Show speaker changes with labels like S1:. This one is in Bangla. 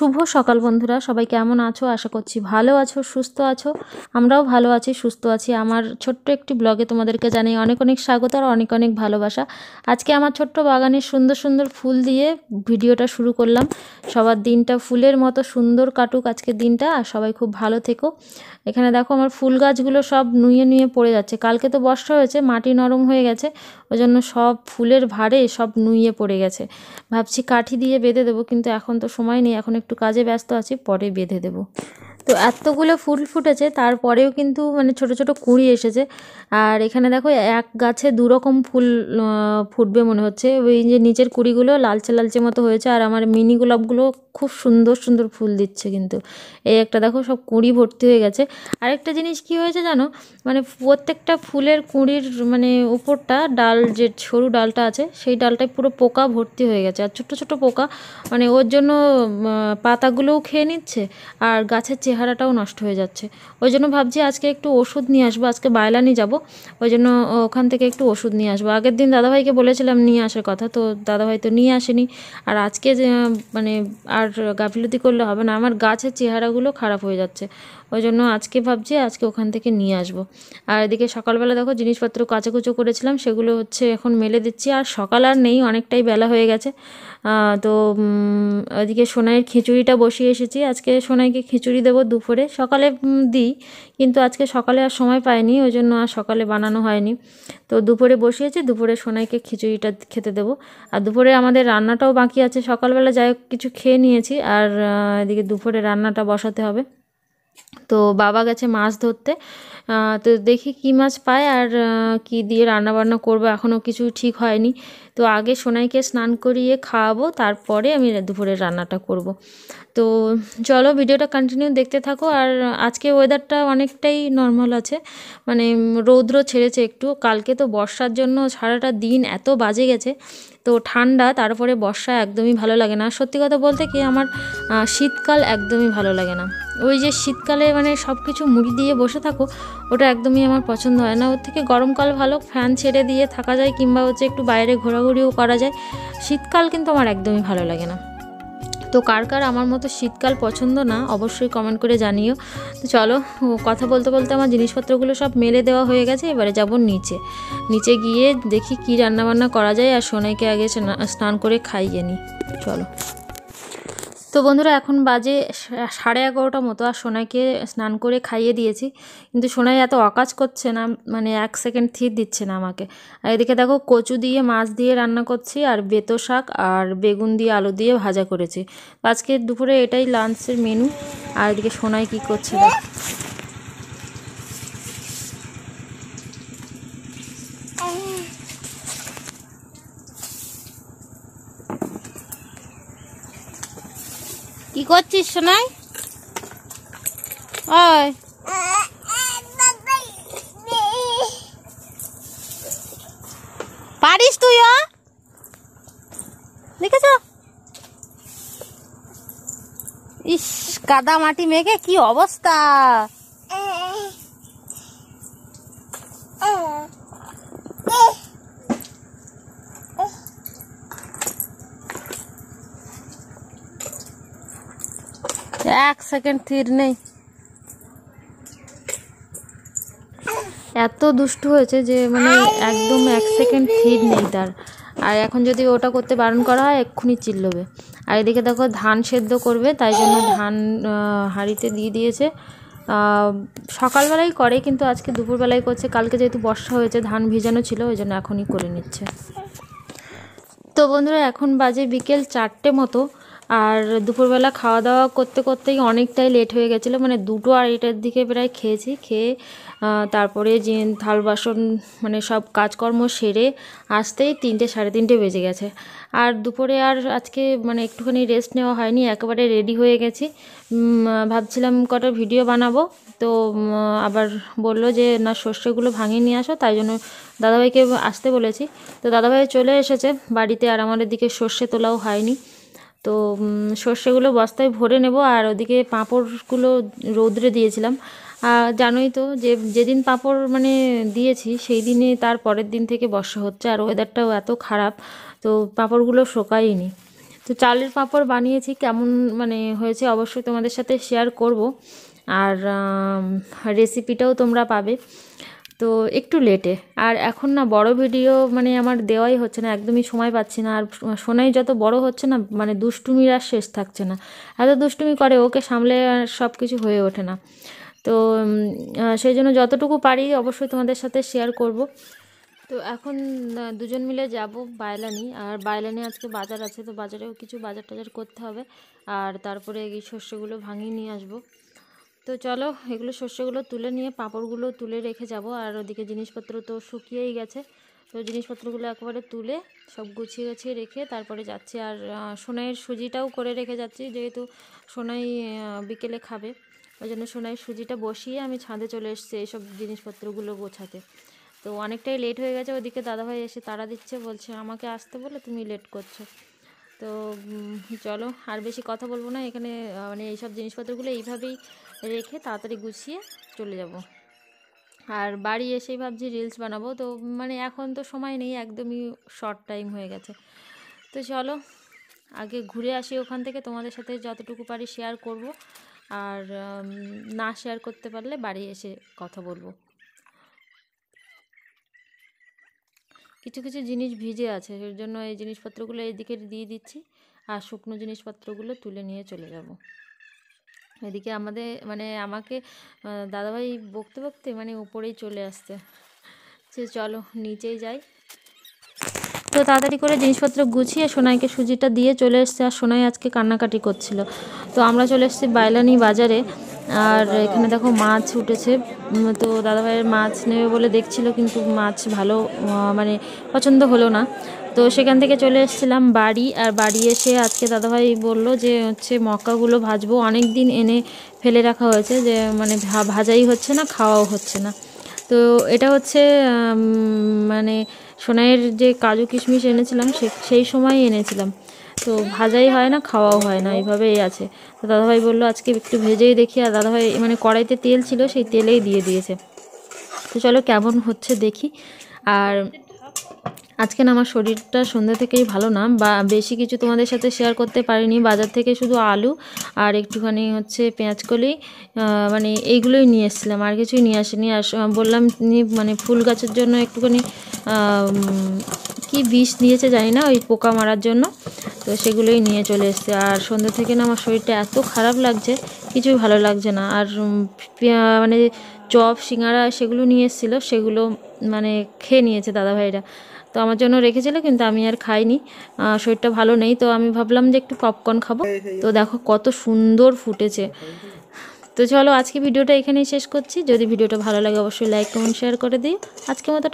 S1: শুভ সকাল বন্ধুরা, সবাই কেমন আছো? আশা করছি ভালো আছো, সুস্থ আছো। আমরাও ভালো আছি, সুস্থ আছি। আমার ছোট্ট একটি ব্লগে তোমাদেরকে জানাই অনেক অনেক স্বাগত আর অনেক অনেক ভালোবাসা। আজকে আমার ছোট্ট বাগানে সুন্দর সুন্দর ফুল দিয়ে ভিডিওটা শুরু করলাম। সবার দিনটা ফুলের মতো সুন্দর কাটুক আজকের দিনটা, আর সবাই খুব ভালো থেকো। এখানে দেখো আমার ফুল গাছগুলো সব নুয়ে নুয়ে পড়ে যাচ্ছে। কালকে তো বর্ষা হয়েছে, মাটি নরম হয়ে গেছে, ওই জন্য সব ফুলের ভারে সব নুয়ে পড়ে গেছে। ভাবছি কাঠি দিয়ে বেঁধে দেবো, কিন্তু এখন তো সময় নেই, এখন একটু কাজে ব্যস্ত আছি, পরে বেঁধে দেবো। তো এতগুলো ফুল ফুটেছে, তারপরেও কিন্তু মানে ছোট ছোট কুঁড়ি এসেছে। আর এখানে দেখো এক গাছে দুরকম ফুল ফুটবে মনে হচ্ছে। ওই যে নিচের কুঁড়িগুলো লালচে লালচে মতো হয়েছে, আর আমার মিনি গোলাপগুলো খুব সুন্দর সুন্দর ফুল দিচ্ছে। কিন্তু এই একটা দেখো সব কুঁড়ি ভর্তি হয়ে গেছে। আরেকটা জিনিস কি হয়েছে জানো, মানে প্রত্যেকটা ফুলের কুঁড়ির মানে উপরটা ডাল, যে সরু ডালটা আছে সেই ডালটায় পুরো পোকা ভর্তি হয়ে গেছে, আর ছোট ছোট পোকা, মানে ওর জন্য পাতাগুলোও খেয়ে নিচ্ছে আর গাছের চেহারাটাও নষ্ট হয়ে যাচ্ছে। ওই জন্য ভাবছি আজকে একটু ওষুধ নিয়ে আসবো, আজকে বায়লানি যাব, ওই জন্য ওখান থেকে একটু ওষুধ নিয়ে আসবো। আগের দিন দাদাভাইকে বলেছিলাম নিয়ে আসার কথা, তো দাদাভাই তো নিয়ে আসেনি। আর আজকে যে মানে আর গাফিলতি করলে হবে না, আমার গাছের চেহারাগুলো খারাপ হয়ে যাচ্ছে, ওই জন্য আজকে ভাবছি আজকে ওখান থেকে নিয়ে আসবো। আর এদিকে সকালবেলা দেখো জিনিসপত্র কাচাকুচো করেছিলাম, সেগুলো হচ্ছে এখন মেলে দিচ্ছি। আর সকাল আর নেই, অনেকটাই বেলা হয়ে গেছে। তো ওইদিকে সোনাইয়ের খিচুড়িটা বসিয়ে এসেছি। আজকে সোনাইকে খিচুড়ি দেবো দুপুরে, সকালে দিই, কিন্তু আজকে সকালে আর সময় পাইনি, ওই জন্য আর সকালে বানানো হয়নি। তো দুপুরে বসিয়েছি, দুপুরে সোনাইকে খিচুড়িটা খেতে দেবো। আর দুপুরে আমাদের রান্নাটাও বাকি আছে, সকালবেলা যাই হোক কিছু খেয়ে নিয়েছি, আর এদিকে দুপুরে রান্নাটা বসাতে হবে। তো বাবা গেছে মাছ ধরতে, তো দেখি কি মাছ পায় আর কি দিয়ে রান্না বান্না করবো, এখনও কিছু ঠিক হয়নি। তো আগে সোনাইকে স্নান করিয়ে খাওয়াবো, তারপরে আমি দুপুরের রান্নাটা করব। তো চলো ভিডিওটা কন্টিনিউ দেখতে থাকো। আর আজকে ওয়েদারটা অনেকটাই নর্মাল আছে, মানে রৌদ্র ছেড়েছে একটু। কালকে তো বর্ষার জন্য সারাটা দিন এত বাজে গেছে, তো ঠান্ডা, তারপরে বর্ষা একদমই ভালো লাগে না। সত্যি কথা বলতে কি, আমার শীতকাল একদমই ভালো লাগে না। ওই যে শীতকালে মানে সব কিছু মুড়ি দিয়ে বসে থাকো, ওটা একদমই আমার পছন্দ হয় না। ওর থেকে গরমকাল ভালো, ফ্যান ছেড়ে দিয়ে থাকা যায়, কিংবা হচ্ছে একটু বাইরে ঘোরাঘুরিও করা যায়। শীতকাল কিন্তু আমার একদমই ভালো লাগে না। তো কার কার আমার মতো শীতকাল পছন্দ না, অবশ্যই কমেন্ট করে জানিও। তো চলো, কথা বলতে বলতে আমার জিনিসপত্রগুলো সব মেলে দেওয়া হয়ে গেছে, এবারে যাব নিচে। নিচে গিয়ে দেখি কি রান্নাবান্না করা যায়, আর সোনাইকে আগে স্নান করে খাইয়ে নিই। চলো। তো বন্ধুরা এখন বাজে 11:30 মতো, আর সোনাইকে স্নান করে খাইয়ে দিয়েছি, কিন্তু সোনাই এত অকাজ করছে না, মানে 1 সেকেন্ড থির দিচ্ছে না আমাকে। আর এদিকে দেখো কচু দিয়ে মাছ দিয়ে রান্না করছি, আর বেতো শাক আর বেগুন দিয়ে আলু দিয়ে ভাজা করেছি। আজকে দুপুরে এটাই লাঞ্চের মেনু। আর এদিকে সোনাই কি করছে দেখ। কি করছিস সোনাই? ওই পারিস তুই? দেখেছ, ইস কাদা মাটি মেঘে কি অবস্থা। এক সেকেন্ড থির নেই, এত দুষ্টু হয়েছে যে মানে একদম 1 সেকেন্ড থির নেই তার। আর এখন যদি ওটা করতে বারণ করা হয় এক্ষুনি চিল্লবে। আর এদিকে দেখো ধান সেদ্ধ করবে, তাই জন্য ধান হাঁড়িতে দিয়ে দিয়েছে। সকালবেলাই করে, কিন্তু আজকে দুপুরবেলায় করছে। কালকে যেহেতু বর্ষা হয়েছে, ধান ভিজানো ছিল, ওই জন্য এখনই করে নিচ্ছে। তো বন্ধুরা এখন বাজে বিকেল 4টে মতো, আর দুপুরবেলা খাওয়া দাওয়া করতে করতেই অনেকটাই লেট হয়ে গেছিলো, মানে 2-2:30টার দিকে প্রায় খেয়েছি। খেয়ে তারপরে যে থাল বাসন মানে সব কাজকর্ম সেরে আসতেই 3-3:30 বেজে গেছে। আর দুপুরে আর আজকে মানে একটুখানি রেস্ট নেওয়া হয়নি, একেবারে রেডি হয়ে গেছি। ভাবছিলাম কটা ভিডিও বানাবো, তো আবার বললো যে না সর্ষেগুলো ভাঙিয়ে নিয়ে আসো, তাই জন্য দাদাভাইকে আসতে বলেছি। তো দাদাভাই চলে এসেছে বাড়িতে, আর আমাদের দিকে সর্ষে তোলাও হয়নি। তো সর্ষেগুলো বস্তায় ভরে নেব। আর ওদিকে পাঁপড়গুলো রৌদ্রে দিয়েছিলাম। জানোই তো যে যেদিন পাঁপড় মানে দিয়েছি সেই দিনে তার পরের দিন থেকে বর্ষা হচ্ছে, আর ওয়েদারটাও এত খারাপ, তো পাঁপড়গুলো শোকায়নি। তো চালের পাঁপড় বানিয়েছি, কেমন মানে হয়েছে অবশ্যই তোমাদের সাথে শেয়ার করব। আর রেসিপিটাও তোমরা পাবে। তো একটু লেটে, আর এখন না বড় ভিডিও মানে আমার দেওয়াই হচ্ছে না, একদমই সময় পাচ্ছি না। আর সোনাই যত বড় হচ্ছে না, মানে দুষ্টুমির আর শেষ থাকছে না, এত দুষ্টুমি করে, ওকে সামলে সব কিছু হয়ে ওঠে না। তো সেই জন্য যতটুকু পারি অবশ্যই তোমাদের সাথে শেয়ার করব। তো এখন দুজন মিলে যাব বাইলানি, আর বাইলানি আজকে বাজার আছে, তো বাজারেও কিছু বাজার টাজার করতে হবে। আর তারপরে এই শস্যগুলো ভাঙিয়ে নিয়ে আসবো। তো চলো এগুলো শস্যগুলো তুলে নিয়ে পাঁপড়গুলো তুলে রেখে যাব। আর ওদিকে জিনিসপত্র তো শুকিয়েই গেছে, তো জিনিসপত্রগুলো একেবারে তুলে সব গুছিয়ে গুছিয়ে রেখে তারপরে যাচ্ছি। আর সোনাইয়ের সুজিটাও করে রেখে যাচ্ছি, যেহেতু সোনাই বিকেলে খাবে, ওই জন্য সোনাইয়ের সুজিটা বসিয়ে আমি ছাদে চলে এসেছি এইসব জিনিসপত্রগুলো গোছাতে। তো অনেকটাই লেট হয়ে গেছে, ওদিকে দাদাভাই এসে তাড়া দিচ্ছে, বলছে আমাকে আসতে বলে তুমি লেট করছো। তো চলো আর বেশি কথা বলবো না, এখানে মানে এইসব জিনিসপত্রগুলো এইভাবেই রেখে তাড়াতাড়ি গুছিয়ে চলে যাব। আর বাড়ি এসেই ভাবছি রিলস বানাবো, তো মানে এখন তো সময় নেই, একদমই শর্ট টাইম হয়ে গেছে। তো চলো আগে ঘুরে আসি ওখান থেকে, তোমাদের সাথে যতটুকু পারি শেয়ার করব। আর না শেয়ার করতে পারলে বাড়ি এসে কথা বলবো। কিছু কিছু জিনিস ভিজে আছে, এর জন্য এই জিনিসপত্রগুলো এইদিকে দিয়ে দিচ্ছি, আর শুকনো জিনিসপত্রগুলো তুলে নিয়ে চলে যাব। এদিকে আমাদের মানে আমাকে দাদাভাই বকতে বকতে মানে উপরেই চলে আসছে, যে চলো নিচেই যাই। তো তাড়াতাড়ি করে জিনিসপত্র গুছিয়ে সোনাইকে সুজিটা দিয়ে চলে এসছে, আর সোনাই আজকে কান্নাকাটি করছিল। তো আমরা চলে এসেছি বাইলানি বাজারে। আর এখানে দেখো মাছ উঠেছে, তো দাদাভাইয়ের মাছ নেবে বলে দেখছিল, কিন্তু মাছ ভালো মানে পছন্দ হলো না। তো সেখান থেকে চলে এসেছিলাম বাড়ি। আর বাড়ি এসে আজকে দাদাভাই বলল যে হচ্ছে মক্কাগুলো ভাজবো, অনেক দিন এনে ফেলে রাখা হয়েছে, যে মানে ভাজাই হচ্ছে না, খাওয়াও হচ্ছে না। তো এটা হচ্ছে মানে সোনাইয়ের যে কাজু কিশমিশ এনেছিলাম সেই সময়ই এনেছিলাম, তো ভাজাই হয় না, খাওয়াও হয় না, এইভাবেই আছে। তো দাদাভাই বললো আজকে একটু ভেজেই দেখি, আর দাদাভাই মানে কড়াইতে তেল ছিল, সেই তেলেই দিয়ে দিয়েছে। তো চলো কেমন হচ্ছে দেখি। আর আজকে না আমার শরীরটা সন্ধ্যা থেকেই ভালো না, বা বেশি কিছু তোমাদের সাথে শেয়ার করতে পারিনি। বাজার থেকে শুধু আলু আর একটুখানি হচ্ছে পেঁয়াজকলি মানে এইগুলোই নিয়ে এসেছিলাম, আর কিছুই নিয়ে আসিনি। আর বললাম মানে ফুল গাছের জন্য একটুখানি কি বিষ দিয়েছে জানি না, ওই পোকা মারার জন্য, তো সেগুলোই নিয়ে চলে এসেছে। আর সন্ধ্যা থেকে না আমার শরীরটা এত খারাপ লাগছে, কিছুই ভালো লাগছে না। আর মানে চপ সিঙ্গারা সেগুলো নিয়ে এসেছিলো, সেগুলো মানে খেয়ে নিয়েছে দাদাভাইরা, তো আমার জন্য রেখেছিল, কিন্তু আমি আর খাইনি, শরীরটা ভালো নেই। তো আমি ভাবলাম যে একটু পপকর্ন খাবো, তো দেখো কত সুন্দর ফুটেছে। তো চলো আজকে ভিডিওটা এখানেই শেষ করছি, যদি ভিডিওটা ভালো লাগে অবশ্যই লাইক কমেন্ট শেয়ার করে দিই। আজকে মতো